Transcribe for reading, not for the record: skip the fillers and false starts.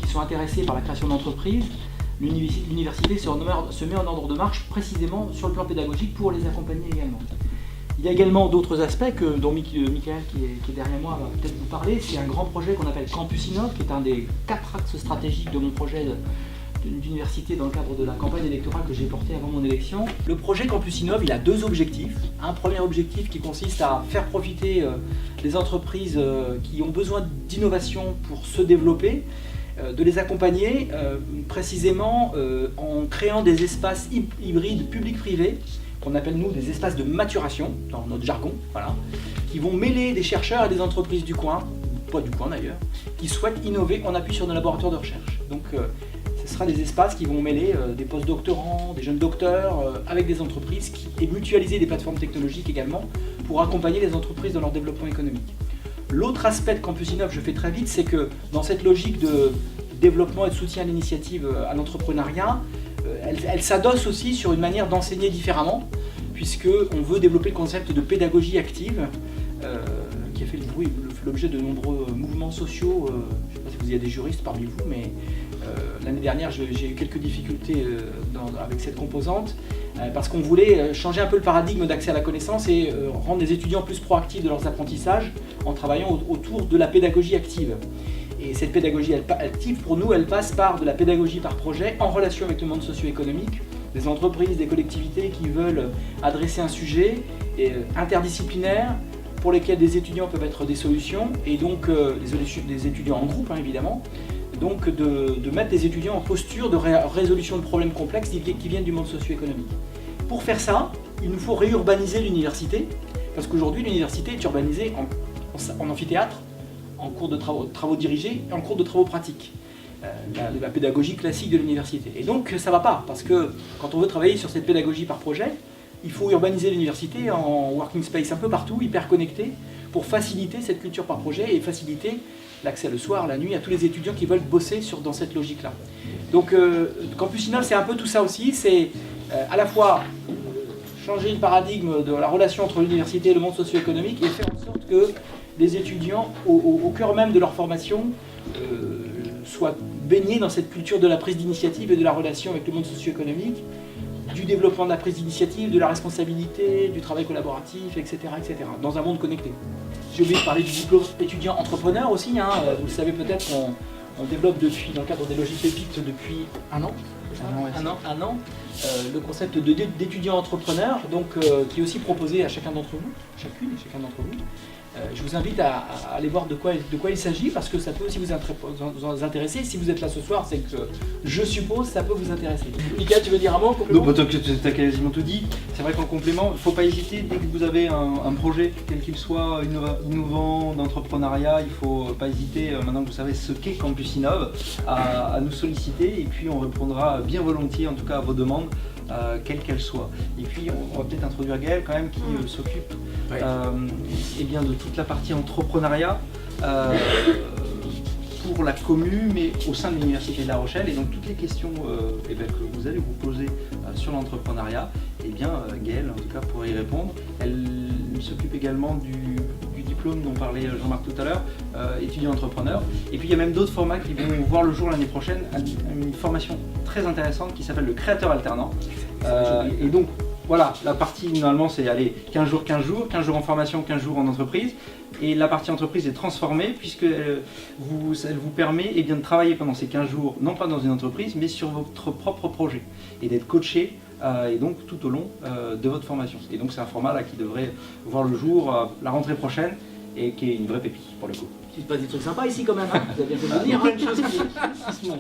qui sont intéressés par la création d'entreprises, l'université se met en ordre de marche précisément sur le plan pédagogique pour les accompagner également. Il y a également d'autres aspects dont Michael qui est derrière moi va peut-être vous parler. C'est un grand projet qu'on appelle Campus Innov, qui est un des 4 axes stratégiques de mon projet d'université dans le cadre de la campagne électorale que j'ai portée avant mon élection. Le projet Campus Innov, il a 2 objectifs. Un premier objectif qui consiste à faire profiter les entreprises qui ont besoin d'innovation pour se développer, de les accompagner précisément en créant des espaces hybrides public-privé, qu'on appelle nous des espaces de maturation, dans notre jargon, voilà, qui vont mêler des chercheurs et des entreprises du coin, pas du coin d'ailleurs, qui souhaitent innover en appui sur nos laboratoires de recherche. Donc ce sera des espaces qui vont mêler des post-doctorants, des jeunes docteurs, avec des entreprises et mutualiser des plateformes technologiques également pour accompagner les entreprises dans leur développement économique. L'autre aspect de Campus Innov, je fais très vite, c'est que dans cette logique de développement et de soutien à l'initiative à l'entrepreneuriat, elle s'adosse aussi sur une manière d'enseigner différemment, puisqu'on veut développer le concept de pédagogie active, qui a fait l'objet de nombreux mouvements sociaux. Je ne sais pas si vous y a des juristes parmi vous, mais l'année dernière j'ai eu quelques difficultés avec cette composante, parce qu'on voulait changer un peu le paradigme d'accès à la connaissance et rendre les étudiants plus proactifs de leurs apprentissages en travaillant autour de la pédagogie active. Et cette pédagogie active, pour nous, elle passe par de la pédagogie par projet en relation avec le monde socio-économique, des entreprises, des collectivités qui veulent adresser un sujet interdisciplinaire pour lesquels des étudiants peuvent être des solutions, et donc des étudiants en groupe évidemment, donc de mettre des étudiants en posture de résolution de problèmes complexes qui viennent du monde socio-économique. Pour faire ça, il nous faut réurbaniser l'université, parce qu'aujourd'hui l'université est urbanisée en amphithéâtre, en cours de travaux dirigés et en cours de travaux pratiques. La pédagogie classique de l'université. Et donc ça ne va pas, parce que quand on veut travailler sur cette pédagogie par projet, il faut urbaniser l'université en working space un peu partout, hyper connecté, pour faciliter cette culture par projet et faciliter l'accès le soir, la nuit, à tous les étudiants qui veulent bosser dans cette logique-là. Donc Campus Innov, c'est un peu tout ça aussi, c'est à la fois changer le paradigme de la relation entre l'université et le monde socio-économique et faire en sorte que les étudiants, au cœur même de leur formation, soient baignés dans cette culture de la prise d'initiative et de la relation avec le monde socio-économique, du développement de la prise d'initiative, de la responsabilité, du travail collaboratif, etc., etc., dans un monde connecté. J'ai oublié de parler du diplôme étudiant entrepreneur aussi, vous le savez peut-être, on développe dans le cadre des logiques pépites depuis un an, le concept d'étudiant entrepreneur, donc, qui est aussi proposé à chacun d'entre vous, chacune et chacun d'entre vous. Je vous invite à aller voir de quoi il s'agit, parce que ça peut aussi vous intéresser. Si vous êtes là ce soir, c'est que je suppose ça peut vous intéresser. Mika, tu veux dire un mot en complément? Non, tu as quasiment tout dit. C'est vrai qu'en complément, il ne faut pas hésiter, dès que vous avez un projet, quel qu'il soit, innovant, d'entrepreneuriat, il ne faut pas hésiter, maintenant que vous savez ce qu'est Campus Innov, à nous solliciter, et puis on répondra bien volontiers, en tout cas à vos demandes, quelles qu'elles soient. Et puis on va peut-être introduire Gaël quand même, qui s'occupe bien de toute la partie entrepreneuriat pour la commune, mais au sein de l'Université de La Rochelle. Et donc toutes les questions que vous allez vous poser sur l'entrepreneuriat, Gaël en tout cas pourrait y répondre. Elle s'occupe également du diplôme dont parlait Jean-Marc tout à l'heure, étudiant entrepreneur. Et puis il y a même d'autres formats qui vont voir le jour l'année prochaine, une formation très intéressante qui s'appelle le créateur alternant. Et donc voilà, la partie normalement c'est 15 jours en formation, 15 jours en entreprise. Et la partie entreprise est transformée puisqu'elle vous permet de travailler pendant ces 15 jours, non pas dans une entreprise, mais sur votre propre projet. Et d'être coaché et donc tout au long de votre formation. Et donc c'est un format là, qui devrait voir le jour la rentrée prochaine et qui est une vraie pépite pour le coup. Il se passe des trucs sympas ici quand même, vous avez bien fait de venir. Plein de choses qui se montent.